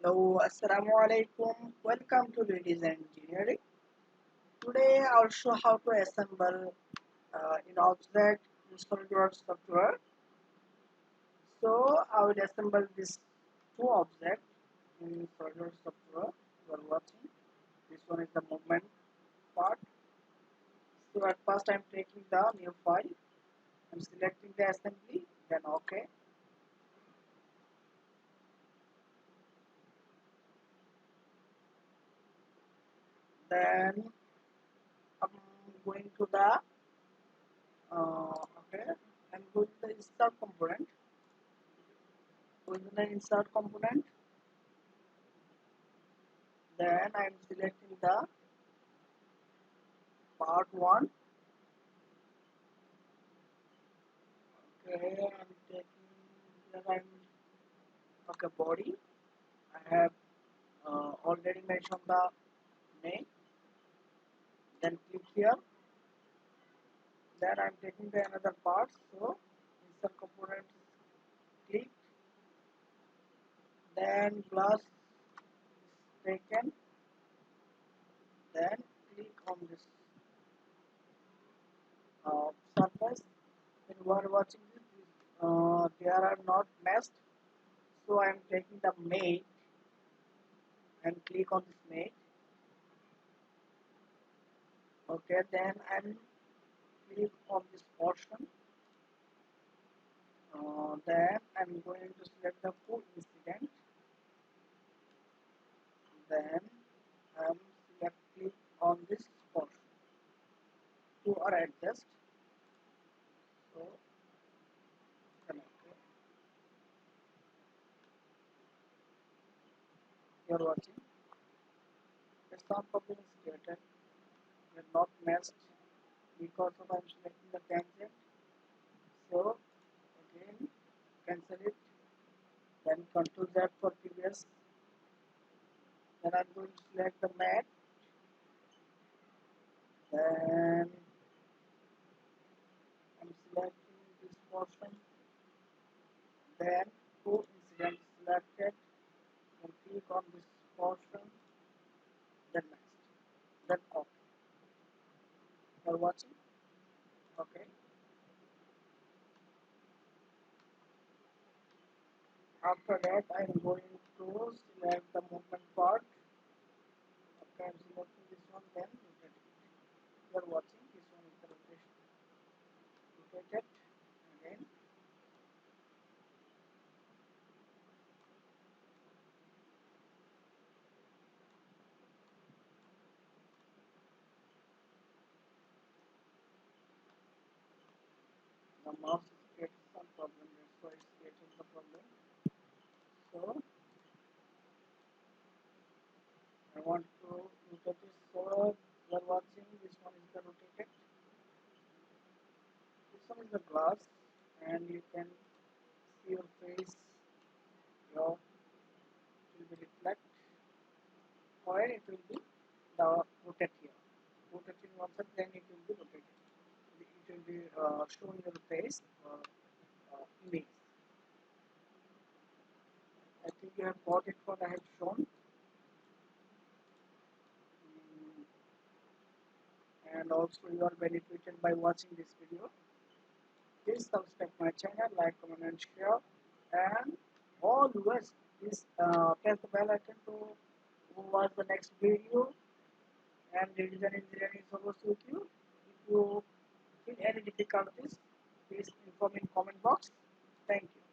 Hello, Assalamu alaikum. Welcome to Redesign Engineering. Today I'll show how to assemble an object in Solidworks software. So I will assemble these two objects in Solidworks software. You are watching. This one is the movement part. So at first I'm taking the new file. I'm selecting the assembly, then OK. Then I'm going to the okay. I'm going to the insert component. Within the insert component, then I am selecting the part 1. Okay, I'm taking then I'm okay body. I have already mentioned the name. Then click here. Then I'm taking the another part. So insert component click. Then glass is taken. Then click on this surface. When you are watching this, they are not meshed. So I am taking the mate and click on this mate. Okay, then I'm click on this portion. Then I'm going to select the full incident. Then I'm click on this portion to or adjust. So connect. You're watching. The sound problem is created. You're not meshed because of I'm selecting the tangent. So again cancel it. Then Control Z for previous. Then I'm going to select the mat. Then I'm selecting this portion. Then two incidents selected. And click on this portion. Then next. Then OK. You're watching. Okay. After that, I'm going to select the movement part. Okay, I'm selecting this one. Then rotate it. You're watching. This one is the rotation. Rotate it again. The mouse is creating some problem. That's why it's creating the problem. So I want to rotate it. So you're watching. This one is the rotated. This one is the glass, and you can see your face. Your will be reflect, or it will be the rotate here. Rotating one side, then it will be rotated. It will be shown your face image. I think you have got it what I have shown. And also you are benefited by watching this video. Please subscribe my channel, like, comment and share, and always please press the bell icon to watch the next video. And Redesign Engineering is always with you. If you feel any difficulties, please inform in comment box. Thank you.